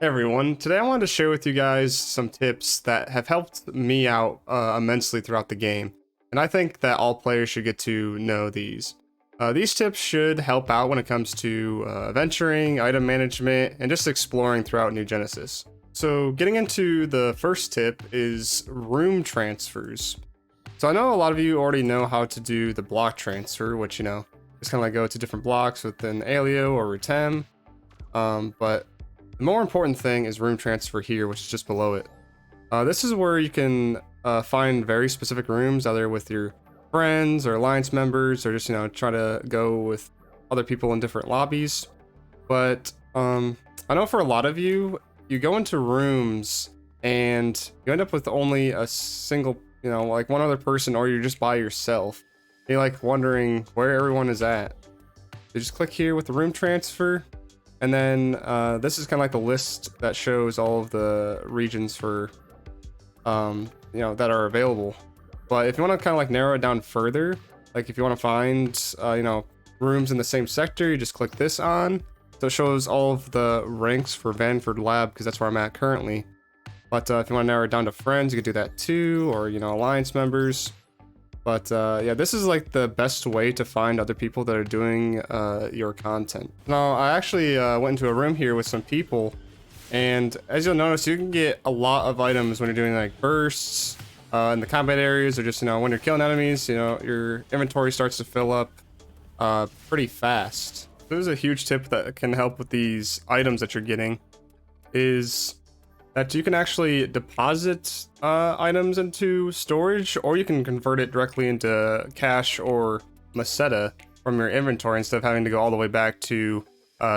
Hey everyone, today I wanted to share with you guys some tips that have helped me out immensely throughout the game, and I think that all players should get to know these. These tips should help out when it comes to venturing, item management, and just exploring throughout New Genesis. So getting into the first tip is room transfers. So I know a lot of you already know how to do the block transfer, which, just kind of like go to different blocks within Alio or Rutem, but the more important thing is room transfer here, which is just below it. This is where you can find very specific rooms, either with your friends or alliance members, or just, try to go with other people in different lobbies. But I know for a lot of you, you go into rooms and you end up with only a single, like one other person, or you're just by yourself. You're like wondering where everyone is at. You just click here with the room transfer. And then this is kind of like the list that shows all of the regions for, that are available. But if you want to kind of like narrow it down further, like if you want to find, rooms in the same sector, you just click this on. So it shows all of the ranks for Vanford Lab, because that's where I'm at currently. But if you want to narrow it down to friends, you could do that too, or, alliance members. But yeah, this is like the best way to find other people that are doing your content. Now, I actually went into a room here with some people, and as you'll notice, you can get a lot of items when you're doing like bursts in the combat areas, or just, when you're killing enemies, your inventory starts to fill up pretty fast. This is a huge tip that can help with these items that you're getting, is that you can actually deposit items into storage, or you can convert it directly into cash or meseta from your inventory instead of having to go all the way back to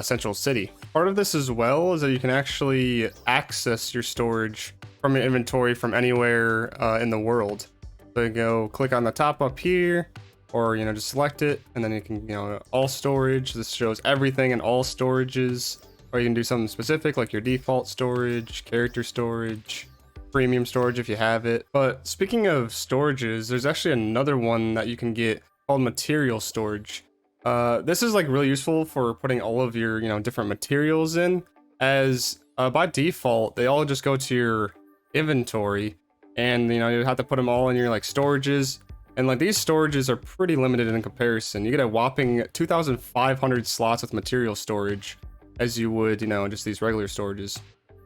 Central City. Part of this as well is that you can actually access your storage from your inventory from anywhere in the world. So you go click on the top up here, or just select it, and then you can all storage. This shows everything in all storages. Or you can do something specific like your default storage, character storage, premium storage if you have it. But speaking of storages, there's actually another one that you can get called material storage. This is like really useful for putting all of your different materials in, as by default they all just go to your inventory, and you have to put them all in your like storages. And like these storages are pretty limited in comparison. You get a whopping 2,500 slots with material storage, as you would, just these regular storages.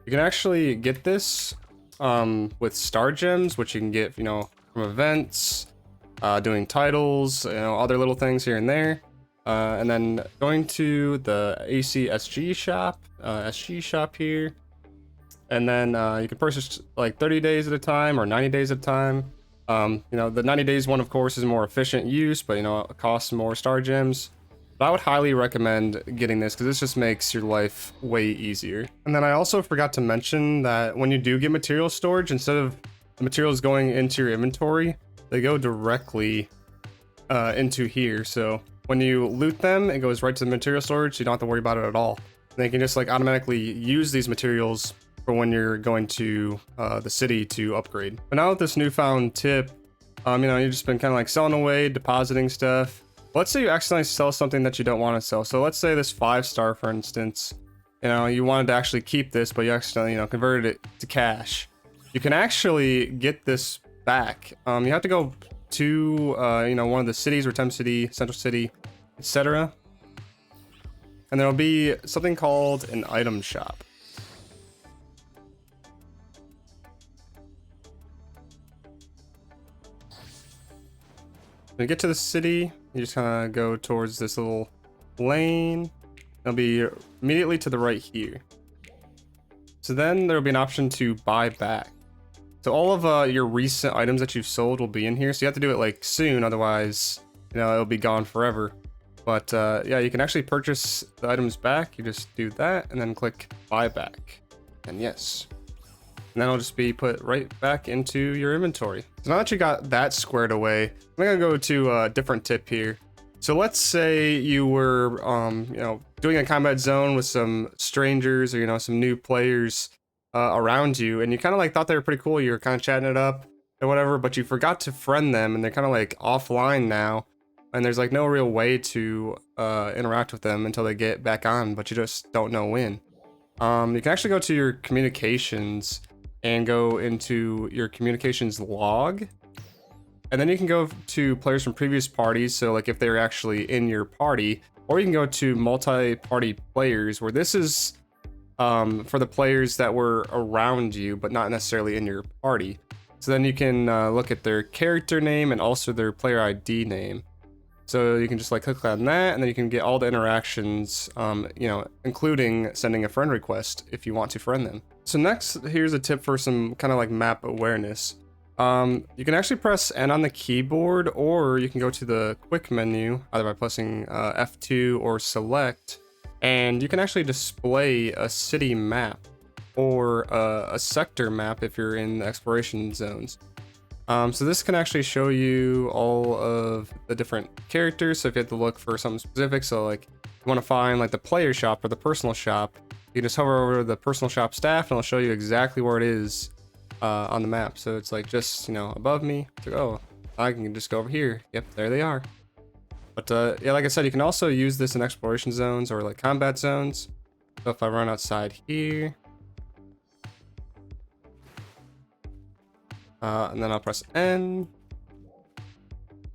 You can actually get this with star gems, which you can get, from events, doing titles, other little things here and there. And then going to the SG shop here. And then you can purchase like 30 days at a time or 90 days at a time. The 90 days one, of course, is more efficient use, but, it costs more star gems. But I would highly recommend getting this, because this just makes your life way easier. And then I also forgot to mention that when you do get material storage, instead of the materials going into your inventory, they go directly into here. So when you loot them, it goes right to the material storage, so you don't have to worry about it at all. And you can just like automatically use these materials for when you're going to the city to upgrade. But now with this newfound tip, you've just been kind of like selling away, depositing stuff. Let's say you accidentally sell something that you don't want to sell. So let's say this 5-star, for instance, you wanted to actually keep this, but you accidentally, converted it to cash. You can actually get this back. You have to go to, one of the cities, Rutem City, Central City, etc. And there'll be something called an item shop. When you get to the city, you just kind of go towards this little lane. It'll be immediately to the right here. So then there'll be an option to buy back. So all of your recent items that you've sold will be in here. So you have to do it like soon, otherwise, it'll be gone forever. But yeah, you can actually purchase the items back. You just do that and then click buy back. And yes. And then it'll just be put right back into your inventory. So now that you got that squared away, I'm gonna go to a different tip here. So let's say you were, doing a combat zone with some strangers, or, some new players around you, and you kind of like thought they were pretty cool. You were kind of chatting it up or whatever, but you forgot to friend them, and they're kind of like offline now. And there's like no real way to interact with them until they get back on, but you just don't know when. You can actually go to your communications and go into your communications log. And then you can go to players from previous parties, so like if they're actually in your party, or you can go to multi-party players, where this is for the players that were around you, but not necessarily in your party. So then you can look at their character name and also their player ID name. So you can just like click on that, and then you can get all the interactions, you know, including sending a friend request if you want to friend them. So next, here's a tip for some kind of like map awareness. You can actually press N on the keyboard, or you can go to the quick menu, either by pressing F2 or select, and you can actually display a city map or a sector map if you're in the exploration zones. So this can actually show you all of the different characters. So if you have to look for something specific, so like you want to find like the player shop or the personal shop, you can just hover over the personal shop staff and it'll show you exactly where it is on the map. So it's like just, you know, above me. It's like, oh, I can just go over here. Yep, there they are. But yeah, like I said, you can also use this in exploration zones or like combat zones. So if I run outside here, and then I'll press N.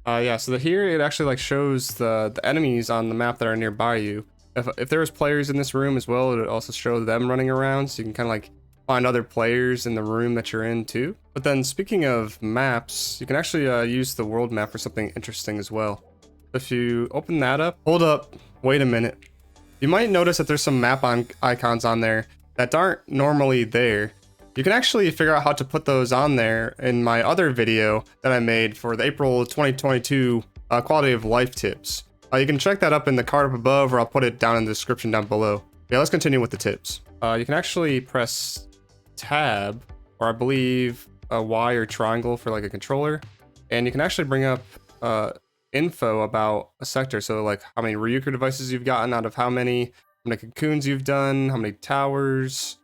Yeah, so here it actually like shows the enemies on the map that are nearby you. If there was players in this room as well, it would also show them running around, so you can kind of like find other players in the room that you're in too. But then speaking of maps, you can actually use the world map for something interesting as well. If you open that up, hold up, wait a minute. You might notice that there's some map icons on there that aren't normally there. You can actually figure out how to put those on there in my other video that I made for the April 2022 quality of life tips. You can check that up in the card up above, or I'll put it down in the description down below. Yeah, let's continue with the tips. You can actually press tab, or I believe a Y or triangle for like a controller, and you can actually bring up info about a sector. So like how many Ryuker devices you've gotten out of how many cocoons you've done, how many towers,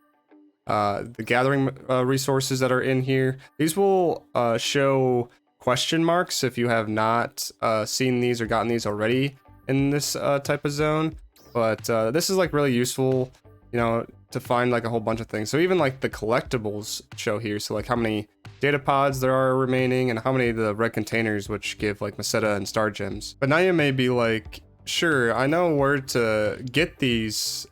the gathering resources that are in here. These will show question marks if you have not seen these or gotten these already in this type of zone. But this is like really useful, you know, to find like a whole bunch of things. So even like the collectibles show here, so like how many data pods there are remaining and how many of the red containers, which give like Meseta and star gems. But now you may be like, sure, I know where to get these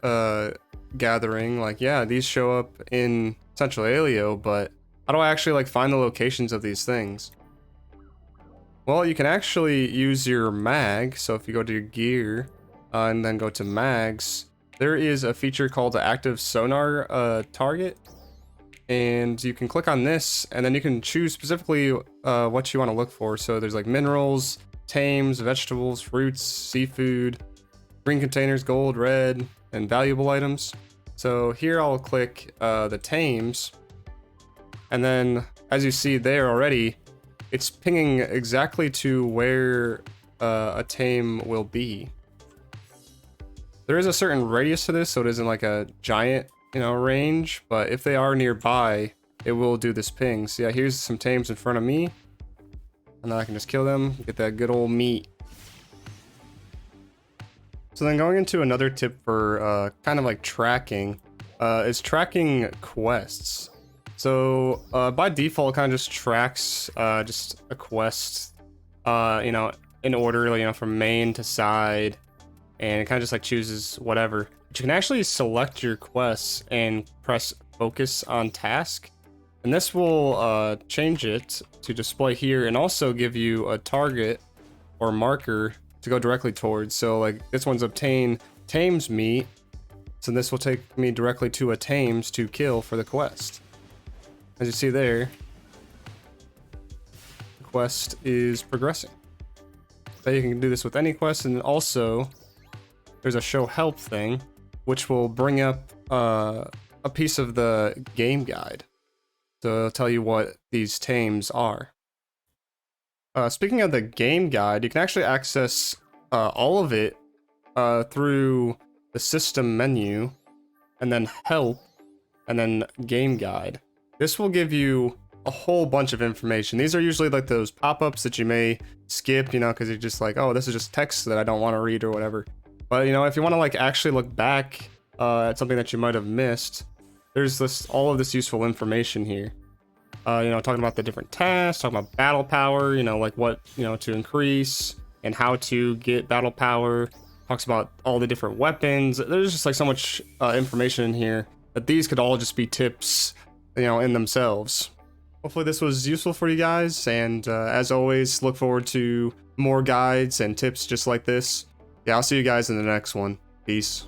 gathering, like yeah, these show up in Central Alio, but how do I actually like find the locations of these things? Well, you can actually use your mag. So if you go to your gear and then go to mags, there is a feature called the active sonar target, and you can click on this and then you can choose specifically what you want to look for. So there's like minerals, tames, vegetables, fruits, seafood, green containers, gold, red, and valuable items. So here I'll click the tames, and then as you see there already, it's pinging exactly to where a tame will be. There is a certain radius to this, so it isn't like a giant, you know, range, but if they are nearby, it will do this ping. So yeah, here's some tames in front of me, and then I can just kill them, get that good old meat. So then going into another tip for kind of like tracking, is tracking quests. So by default, it kind of just tracks just a quest, you know, in order, you know, from main to side, and it kind of just like chooses whatever. But you can actually select your quests and press focus on task, and this will change it to display here and also give you a target or marker to go directly towards. So like this one's obtain tames meat, so this will take me directly to a tames to kill for the quest. As you see there, the quest is progressing. So you can do this with any quest, and also there's a show help thing, which will bring up a piece of the game guide. So it'll tell you what these tames are. Speaking of the game guide, you can actually access all of it through the system menu, and then help, and then game guide. This will give you a whole bunch of information. These are usually like those pop-ups that you may skip, you know, because you're just like, oh, this is just text that I don't want to read or whatever. But you know, if you want to like actually look back something that you might have missed, there's all of this useful information here. Talking about the different tasks, talking about battle power, like what, to increase and how to get battle power. Talks about all the different weapons. There's just like so much information in here that these could all just be tips, in themselves. Hopefully this was useful for you guys, and as always, look forward to more guides and tips just like this. Yeah, I'll see you guys in the next one. Peace.